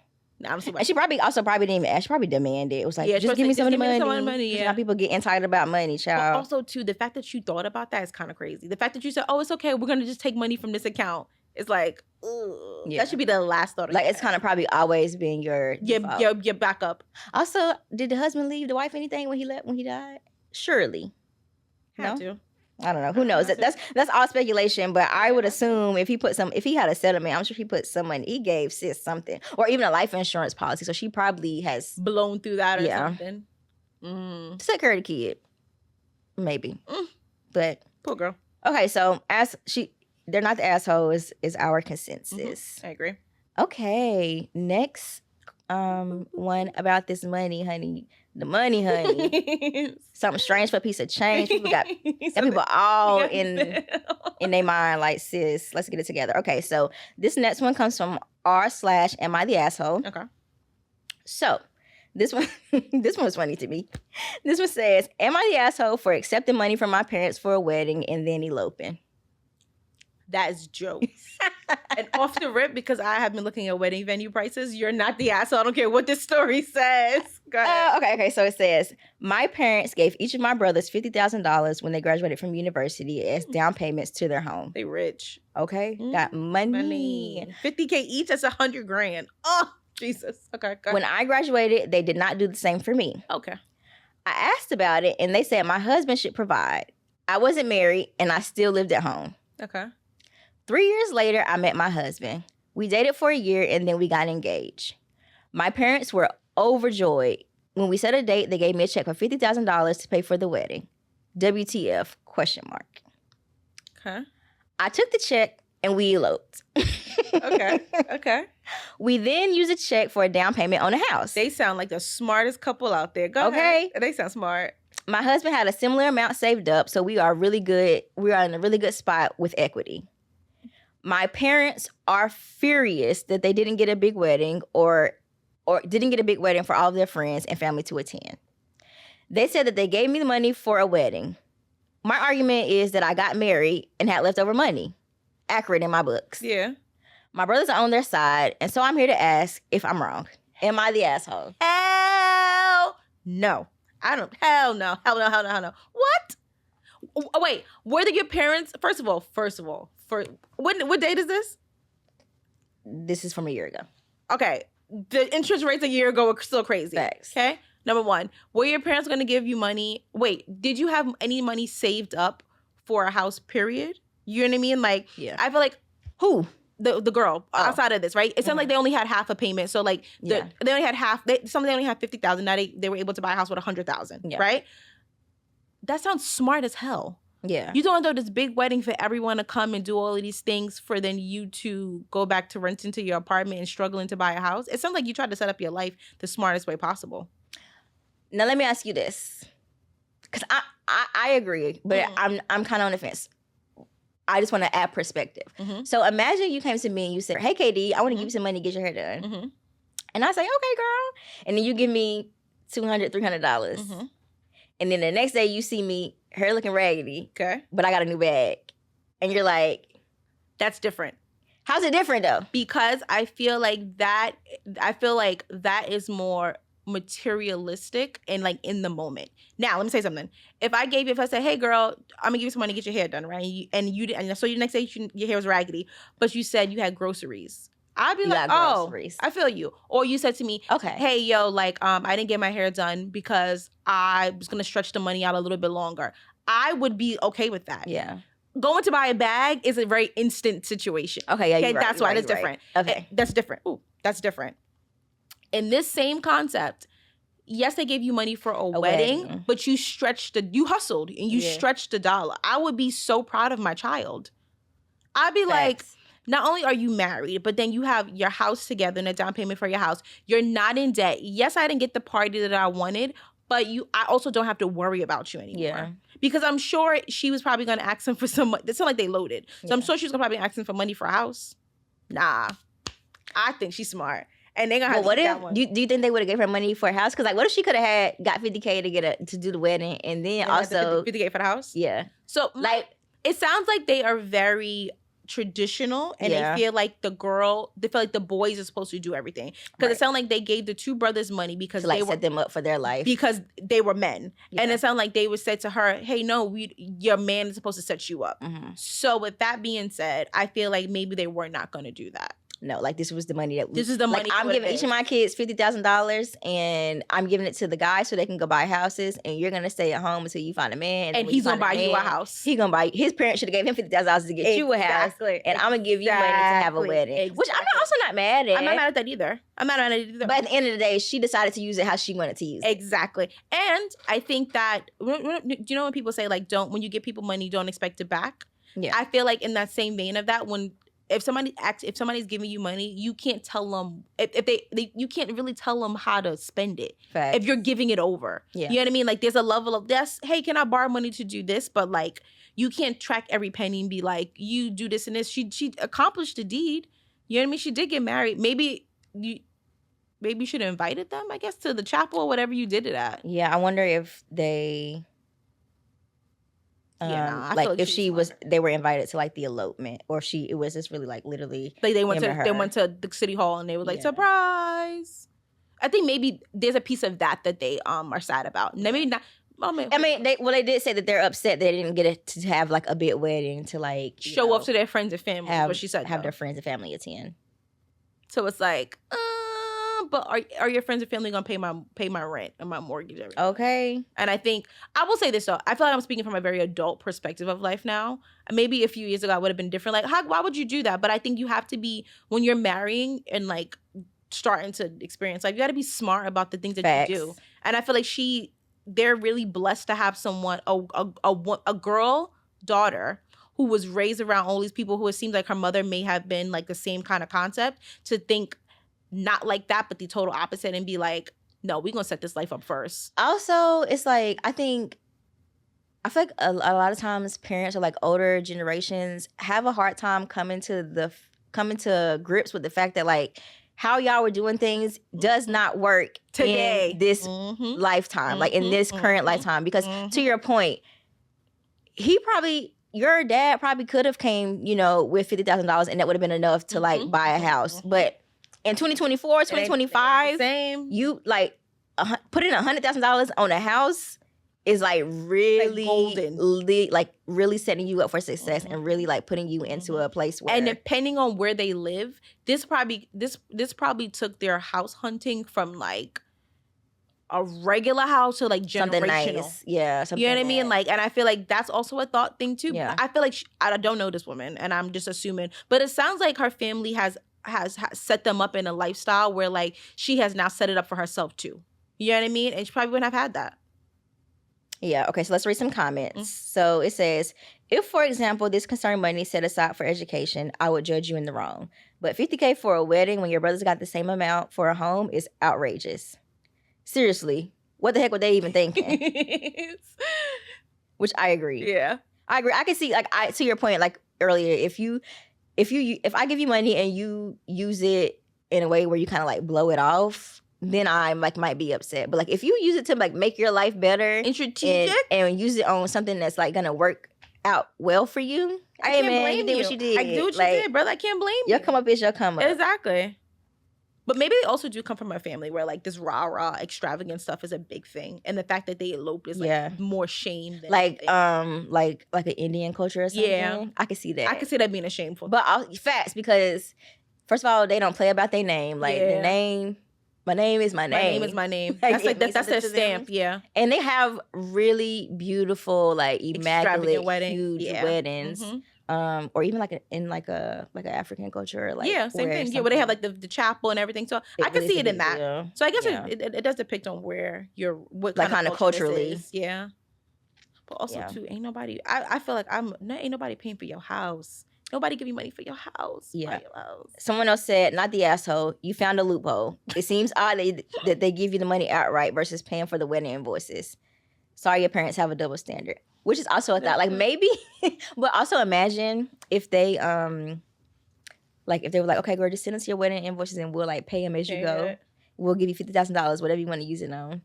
And she probably didn't even ask. She probably demanded. It was like, just give me some of the money. Now people get entitled about money, child. But also, too, the fact that you thought about that is kind of crazy. The fact that you said, "Oh, it's okay, we're gonna just take money from this account," is like, that should be the last thought. Like, it's kind of probably always been your backup. Also, did the husband leave the wife anything when he died? Surely, had to. I don't know. Who knows? That's all speculation. But I would assume if he had a settlement, I'm sure he put some money. He gave sis something, or even a life insurance policy. So she probably has blown through that or something. Took care of the kid, maybe. But poor girl. Okay, so they're not the asshole is our consensus. I agree. Okay, next one about this money, honey. The money, honey. Something strange for a piece of change. People got people all in their mind like, sis, let's get it together. Okay, so this next one comes from r/am I the asshole? Okay. So this one was funny to me. This one says, "Am I the asshole for accepting money from my parents for a wedding and then eloping?" That is jokes. And off the rip, because I have been looking at wedding venue prices, you're not the asshole. I don't care what this story says. Go ahead. Okay. So it says, "My parents gave each of my brothers $50,000 when they graduated from university as down payments to their home." They rich. Okay. Got money. $50K each, that's $100,000. Oh, Jesus. Okay. Go ahead. When I graduated, they did not do the same for me. Okay. I asked about it, and they said my husband should provide. I wasn't married, and I still lived at home. Okay. 3 years later, I met my husband. We dated for a year, and then we got engaged. My parents were overjoyed. When we set a date, they gave me a check for $50,000 to pay for the wedding. WTF? ? Okay. I took the check, and we eloped. Okay. We then used a check for a down payment on a house. They sound like the smartest couple out there. Go ahead. They sound smart. My husband had a similar amount saved up, so we are really good. We are in a really good spot with equity. My parents are furious that they didn't get a big wedding or didn't get a big wedding for all of their friends and family to attend. They said that they gave me the money for a wedding. My argument is that I got married and had leftover money. Accurate in my books. Yeah. My brothers are on their side, and so I'm here to ask if I'm wrong. Am I the asshole? Hell no. Hell no. What? Oh, wait, were your parents, first of all, for what date is this? This is from a year ago. Okay. The interest rates a year ago were still crazy. Facts. Okay. Number one, were your parents going to give you money? Wait, did you have any money saved up for a house, period? You know what I mean? Like, yeah. I feel like, who? The girl outside of this, right? It sounded like they only had half a payment. So like they only had half, they only had 50,000. Now they were able to buy a house with 100,000, right? That sounds smart as hell. Yeah. You don't know this big wedding for everyone to come and do all of these things for then you to go back to renting to your apartment and struggling to buy a house. It sounds like you tried to set up your life the smartest way possible. Now let me ask you this, because I agree, but I'm kind of on the fence. I just want to add perspective. So imagine you came to me and you said, "Hey, KD, I want to give you some money to get your hair done," and I say, "Okay, girl," and then you give me $200, $300, and then the next day you see me hair looking raggedy, but I got a new bag, and you're like, "That's different." How's it different though? Because I feel like that is more materialistic and like in the moment. Now, let me say something. If I said, "Hey girl, I'm gonna give you some money to get your hair done," right? And so the next day your hair was raggedy, but you said you had groceries. I'd be like, "Oh, I feel you." Or you said to me, "Okay, hey, yo, like, I didn't get my hair done because I was gonna stretch the money out a little bit longer." I would be okay with that. Yeah. Going to buy a bag is a very instant situation. Okay, yeah, you're that's why it's different. Okay, that's different. Ooh, that's different. In this same concept, yes, they gave you money for a wedding, but you hustled and you stretched the dollar. I would be so proud of my child. I'd be like, not only are you married, but then you have your house together and a down payment for your house. You're not in debt. Yes, I didn't get the party that I wanted, but I also don't have to worry about you anymore. Yeah. Because I'm sure she was probably going to ask him for some money. It's not like they loaded. So I'm sure she was probably asking for money for a house. Nah. I think she's smart. And they gonna have what if, do you think they would have gave her money for a house? Because like, what if she could have got $50K to do the wedding, and then also $50K for the house? Yeah. So like, it sounds like they are very traditional, and they feel like they feel like the boys are supposed to do everything. Because it sounded like they gave the two brothers money because to, like, set them up for their life because they were men, and it sounded like they would say to her, "Hey, no, your man is supposed to set you up." So with that being said, I feel like maybe they were not going to do that. No, like this was the money that this is the money. I'm giving each of my kids $50,000, and I'm giving it to the guy so they can go buy houses, and you're gonna stay at home until you find a man, and he's gonna buy you a house. He's gonna buy. His parents should have gave him $50,000 to get you a house, and I'm gonna give you money to have a wedding, which I'm also not mad at. I'm not mad at that either. But at the end of the day, she decided to use it how she wanted to use it. Exactly. And I think that, do you know when people say like, when you give people money, don't expect it back? Yeah. I feel like in that same vein of that, if somebody's giving you money, you can't tell them you can't really tell them how to spend it. Facts. If you're giving it over. Yeah. You know what I mean? Like there's a level of this, hey, can I borrow money to do this? But like you can't track every penny and be like, you do this and this. She accomplished the deed. You know what I mean? She did get married. Maybe you should have invited them, I guess, to the chapel or whatever you did it at. Yeah, I wonder if they like if they were invited to like the elopement, or it was just really like literally like they went to the city hall and they were like, surprise. I think maybe there's a piece of that they are sad about. Maybe not. They did say that they're upset they didn't get to have like a big wedding to like show off to their friends and family. What she said, have their friends and family attend. So it's like, but are your friends and family gonna pay my rent and my mortgage? Everything? Okay. And I think I will say this though, I feel like I'm speaking from a very adult perspective of life now. Maybe a few years ago I would have been different. Like, why would you do that? But I think you have to be, when you're marrying and like starting to experience life, you got to be smart about the things that Facts. you do. And I feel like they're really blessed to have someone, a girl daughter who was raised around all these people who it seems like her mother may have been like the same kind of concept, to think not like that, but the total opposite, and be like, no, we're going to set this life up first. Also, it's like, I think I feel like a lot of times parents or like older generations have a hard time coming to grips with the fact that like how y'all were doing things does not work today in this lifetime, like in this current lifetime. Because to your point, your dad probably could have came, with $50,000 and that would have been enough to like buy a house. But in 2024, 2025, same. You like putting $100,000 on a house is like really golden, like really setting you up for success and really like putting you into a place where. And depending on where they live, this probably took their house hunting from like a regular house to like generational. Something nice. Yeah, something you know what I mean? Like, and I feel like that's also a thought thing too. Yeah. I feel like I don't know this woman, and I'm just assuming, but it sounds like her family has set them up in a lifestyle where like she has now set it up for herself too. You know what I mean? And she probably wouldn't have had that. Yeah, okay, so let's read some comments. So it says, if, for example, this concerned money set aside for education, I would judge you in the wrong. But $50K for a wedding when your brothers got the same amount for a home is outrageous. Seriously, what the heck were they even thinking? Which I agree. Yeah. I agree. I can see, like, to your point, like earlier, if I give you money and you use it in a way where you kind of like blow it off, then I like might be upset. But like if you use it to like make your life better and strategic and use it on something that's like gonna work out well for you, I can't blame you did what you did. I do what you did, brother. I can't blame you. Your come up is your come up. Exactly. But maybe they also do come from a family where like this rah extravagant stuff is a big thing, and the fact that they eloped is like more shame than like an Indian culture or something. Yeah, I can see that. I can see that being a shameful. But facts, because first of all, they don't play about their name. Like the name. My name is my name. My name is my name. Like, that's their stamp, yeah. And they have really beautiful, like immaculate, huge weddings. Or even like in like a African culture, like same thing. Yeah, where they have like the chapel and everything. So I can see it in that. Deal. So I guess it does depict on where what kind of culturally is. Yeah. But also too, ain't nobody. I feel like ain't nobody paying for your house. Nobody give you money for your house. Yeah. Your house. Someone else said, not the asshole, you found a loophole. It seems odd that they give you the money outright versus paying for the wedding invoices. Sorry, your parents have a double standard. Which is also a thought. Like maybe, but also imagine if they, if they were like, okay, girl, just send us your wedding invoices and we'll like pay them as you go. We'll give you $50,000, whatever you want to use it on.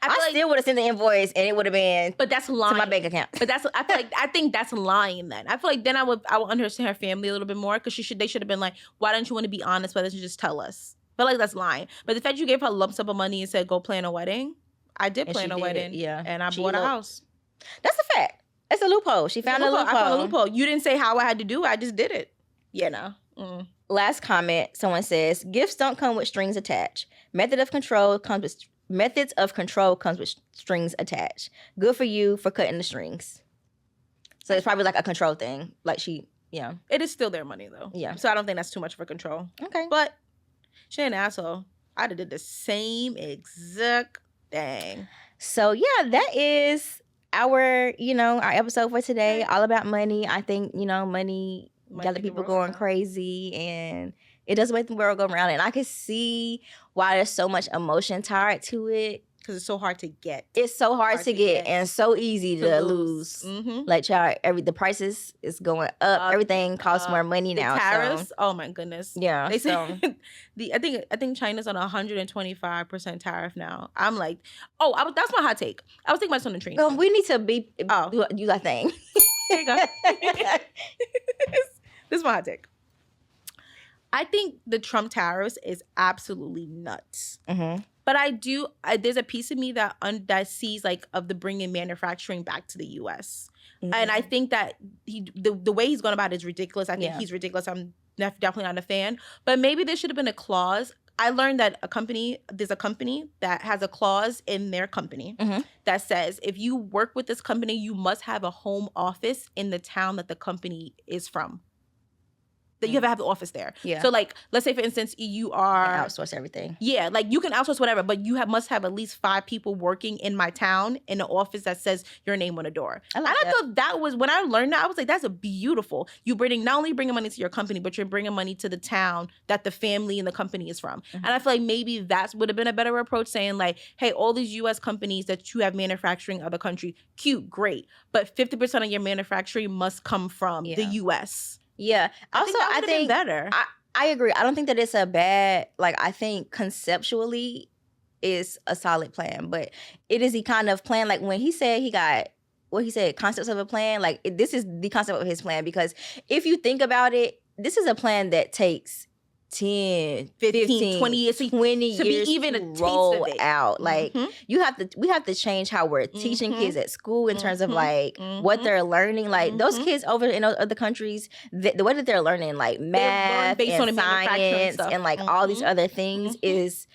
I still would have sent the invoice and it would have been, but that's lying, to my bank account. But I think that's lying. Then I feel like then I would understand her family a little bit more, because they should have been like, why don't you want to be honest? Why don't you just tell us? I feel like that's lying. But the fact you gave her a lump sum of money and said go plan a wedding, I did plan a wedding, and I bought a house. That's a fact. It's a loophole. She found a loophole. I found a loophole. You didn't say how I had to do it. I just did it. Yeah, no. Last comment. Someone says, gifts don't come with strings attached. Methods of control comes with strings attached. Good for you for cutting the strings. So it's probably like a control thing. Like it is still their money though. Yeah. So I don't think that's too much for control. Okay. But she ain't an asshole. I'd have did the same exact thing. So yeah, that is our episode for today. All about money. I think, money got the people going crazy, and it does make the world go around. And I can see why there's so much emotion tied to it. Because it's so hard to get. It's so hard to get and so easy to lose. Like, child, the prices is going up. Everything costs more money now. Tariffs, oh my goodness. Yeah. They say I think China's on 125% tariff now. I'm like, that's my hot take. I was thinking about this on the train. Well, we need to do that thing. There you go. This is my hot take. I think the Trump tariffs is absolutely nuts. But there's a piece of me that sees like of the bringing manufacturing back to the U.S. And I think that the way he's going about it is ridiculous. I think he's ridiculous. I'm definitely not a fan. But maybe there should have been a clause. I learned that there's a company that has a clause in their company that says if you work with this company, you must have a home office in the town that the company is from. that you have the office there. Yeah. So like, let's say for instance, you are outsource everything. Yeah, like you can outsource whatever, but you must have at least 5 people working in my town in an office that says your name on the door. I thought that was, when I learned that, I was like, that's a beautiful. You not only bringing money to your company, but you're bringing money to the town that the family and the company is from. And I feel like maybe that would have been a better approach, saying like, hey, all these U.S. companies that you have manufacturing other country, cute, great, but 50% of your manufacturing must come from the U.S. Yeah. Also, I think better. I agree. I don't think that it's a bad, like, I think conceptually is a solid plan, but it is the kind of plan, like when he said concepts of a plan, like this is the concept of his plan, because if you think about it, this is a plan that takes 10, 15, 20 years to be even a roll out. Like we have to change how we're teaching kids at school in terms of like what they're learning. Like those kids over in other countries, the way that they're learning like math and science and like all these other things is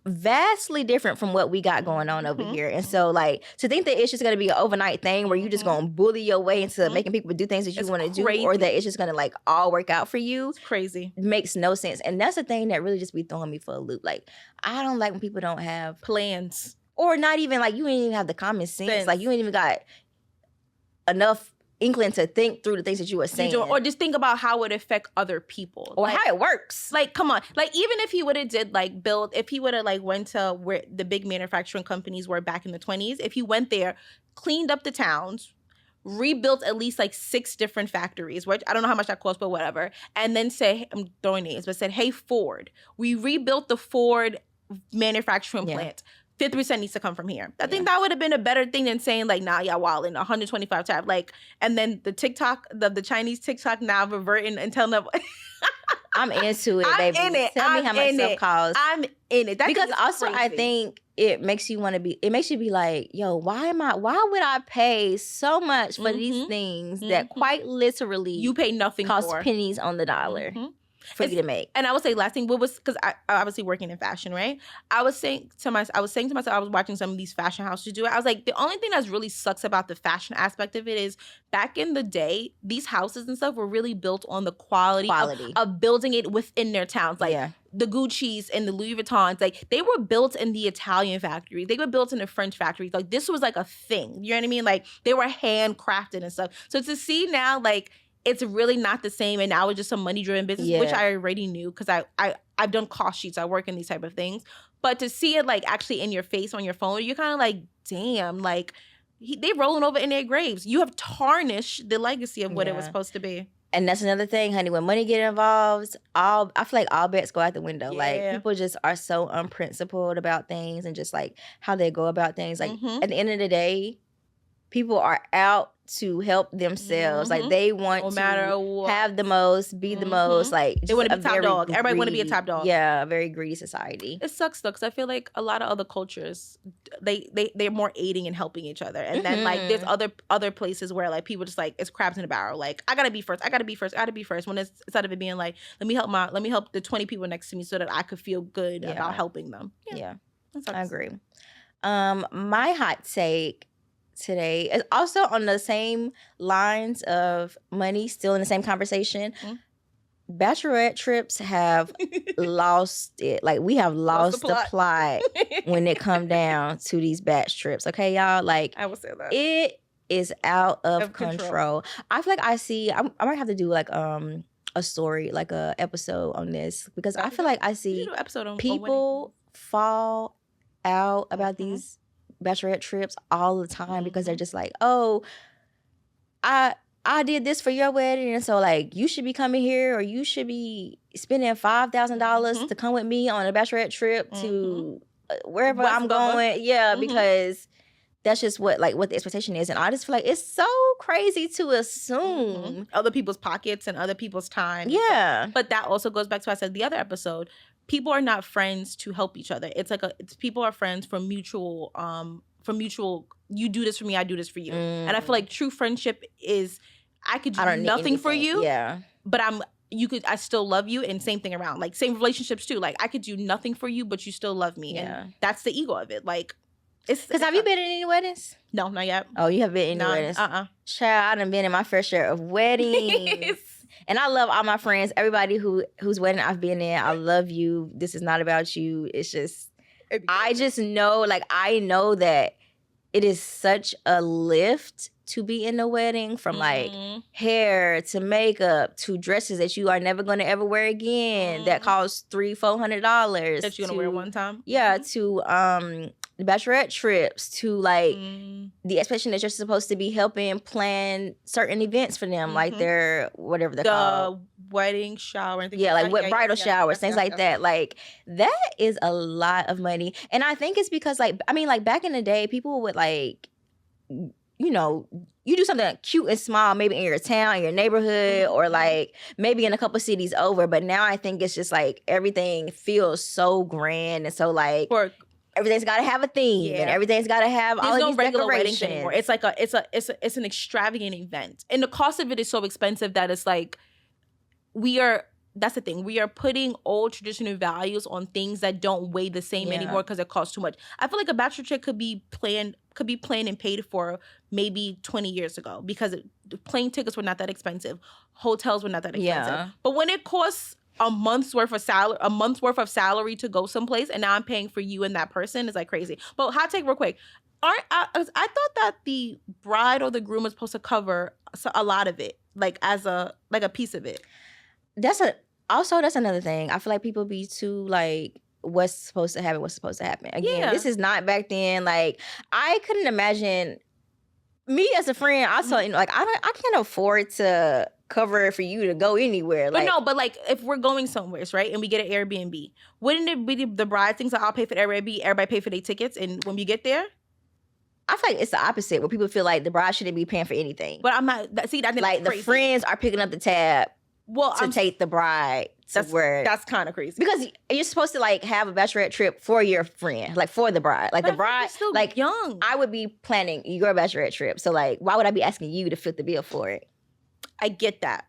vastly different from what we got going on over here. And so like to think that it's just going to be an overnight thing where you just going to bully your way into making people do things that you want to do, or that it's just going to like all work out for you, it's crazy, makes no sense. And that's the thing that really just be throwing me for a loop. Like I don't like when people don't have plans, or not even like you ain't even have the common sense. Like you ain't even got enough inkling to think through the things that you were saying, or just think about how it affect other people, or like, how it works. Like, come on, like even if he would have did like build, if he would have like went to where the big manufacturing companies were back in the 20s, if he went there, cleaned up the towns, rebuilt at least like 6 different factories, which I don't know how much that cost, but whatever, and then say, I'm throwing names, but said, hey Ford, we rebuilt the Ford manufacturing plant. 50% needs to come from here. I think that would have been a better thing than saying like, nah, y'all wildin' 125 tab. Like, and then the TikTok, the Chinese TikTok now reverting and telling them, I'm into it, baby. I'm in it. Tell me how much stuff costs. I'm in it. Because also crazy. I think it makes you be like, yo, why would I pay so much for these things that quite literally you pay nothing cost for, pennies on the dollar for you to make. And I would say last thing, because I obviously working in fashion, right? I was saying to myself, I was watching some of these fashion houses do it. I was like, the only thing that's really sucks about the fashion aspect of it is back in the day, these houses and stuff were really built on the quality. Of building it within their towns. Like the Gucci's and the Louis Vuittons, like they were built in the Italian factory. They were built in the French factories. Like this was like a thing. You know what I mean? Like they were handcrafted and stuff. So to see now, like, it's really not the same, and now it's just a money-driven business, which I already knew because I've done cost sheets. I work in these type of things. But to see it like actually in your face on your phone, you're kind of like, damn, like they rolling over in their graves. You have tarnished the legacy of what it was supposed to be. And that's another thing, honey. When money get involved, I feel like all bets go out the window. Like people just are so unprincipled about things and just like how they go about things. Like at the end of the day, people are out to help themselves. Like they want to have the most, be the most. Like they want to be top dog. Everybody want to be a top dog. Yeah, a very greedy society. It sucks though, because I feel like a lot of other cultures, they're more aiding and helping each other. And then like there's other places where like people just like it's crabs in a barrel. Like I gotta be first. When it's instead of it being like let me help the 20 people next to me so that I could feel good about helping them. Yeah. I agree. My hot take today is also on the same lines of money, still in the same conversation. Bachelorette trips have lost it. Like we have lost the plot when it come down to these batch trips. Okay, y'all. Like I will say that it is out of control. I feel like I might have to do like a story, like a episode on this, because I feel like I see people fall out about these bachelorette trips all the time because they're just like, oh, I did this for your wedding, and so like you should be coming here, or you should be spending $5,000 to come with me on a bachelorette trip to wherever I'm going. Because that's just what the expectation is. And I just feel like it's so crazy to assume other people's pockets and other people's time. But that also goes back to what I said the other episode. People are not friends to help each other. It's like people are friends for mutual, you do this for me, I do this for you. And I feel like true friendship is I could do nothing for you. But I still love you, and same thing around. Like same relationships too. Like I could do nothing for you, but you still love me. And that's the ego of it. Like because have you been in any weddings? No, not yet. Oh, you have been in any weddings? Child, I done been in my fair share of weddings. And I love all my friends, everybody whose wedding I've been in. I love you. This is not about you. It's just, I just know, like, I know that it is such a lift to be in the wedding, from like hair to makeup to dresses that you are never going to ever wear again, that cost $300-$400 that you're gonna wear one time. Yeah, to the bachelorette trips, to like the expectation that you're supposed to be helping plan certain events for them, like their whatever they're called, wedding shower and things like what bridal showers, things like that. Like, that is a lot of money. And I think it's because, like, I mean, like, back in the day, people would, like, you know, you do something cute and small, maybe in your town, in your neighborhood, or like maybe in a couple cities over. But now I think it's just like everything feels so grand, and so like everything's got to have a theme, and everything's got to have all of these regular decorations. Weddings anymore. It's like it's an extravagant event, and the cost of it is so expensive that it's like that's the thing. We are putting old traditional values on things that don't weigh the same anymore because it costs too much. I feel like a bachelor trip could be planned and paid for maybe 20 years ago, because plane tickets were not that expensive, hotels were not that expensive. Yeah. But when it costs a month's worth of salary to go someplace, and now I'm paying for you and that person, it's like crazy. But hot take real quick. I thought that the bride or the groom was supposed to cover a lot of it, like as a piece of it. That's another thing. I feel like people be too like, what's supposed to happen. Again, this is not back then. Like, I couldn't imagine me as a friend. Also, like, I can't afford to cover it for you to go anywhere. Like, but like, if we're going somewhere, right, and we get an Airbnb, wouldn't it be the bride thinks that I'll pay for the Airbnb, everybody pay for their tickets, and when we get there? I feel like it's the opposite, where people feel like the bride shouldn't be paying for anything. But I'm not. See, I think like the friends are picking up the tab. To take the bride to where... That's kind of crazy. Because you're supposed to, like, have a bachelorette trip for your friend, like, for the bride. Like, the bride... still like, young. I would be planning your bachelorette trip. So, like, why would I be asking you to foot the bill for it? I get that.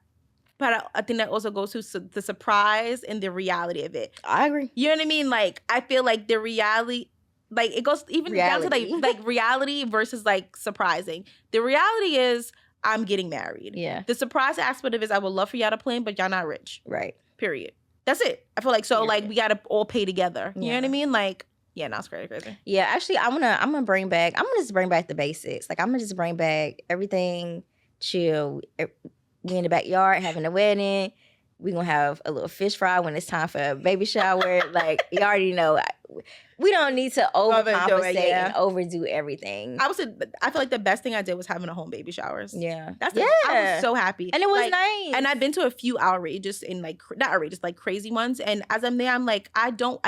But I think that also goes to the surprise and the reality of it. I agree. You know what I mean? Like, I feel like the reality... Like, it goes even down to, like reality versus, like, surprising. The reality is... I'm getting married. Yeah. The surprise aspect of it is I would love for y'all to plan, but y'all not rich. Right. Period. That's it. I feel like like we gotta all pay together. You know what I mean? Like, no, it's crazy. Yeah, actually I'm gonna bring back the basics. Like, I'm gonna just bring back everything chill. We in the backyard having a wedding. We gonna have a little fish fry when it's time for a baby shower. Like, you already know. We don't need to overcompensate and overdo everything. I feel like the best thing I did was having a home baby showers. Yeah. I was so happy. And it was nice. And I've been to a few outrageous and like, not outrageous, like crazy ones. And as I'm there, I'm like, you know,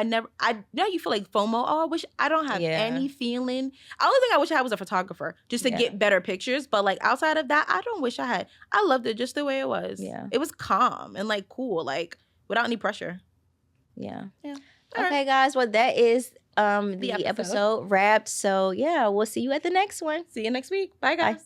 you feel like FOMO. Oh, I don't have any feeling. The only thing I wish I had was a photographer just to get better pictures. But like, outside of that, I don't wish I had. I loved it just the way it was. Yeah. It was calm and like cool, like without any pressure. Yeah. Yeah. Okay, guys. Well, that is the episode wrapped. So, yeah, we'll see you at the next one. See you next week. Bye, guys. Bye.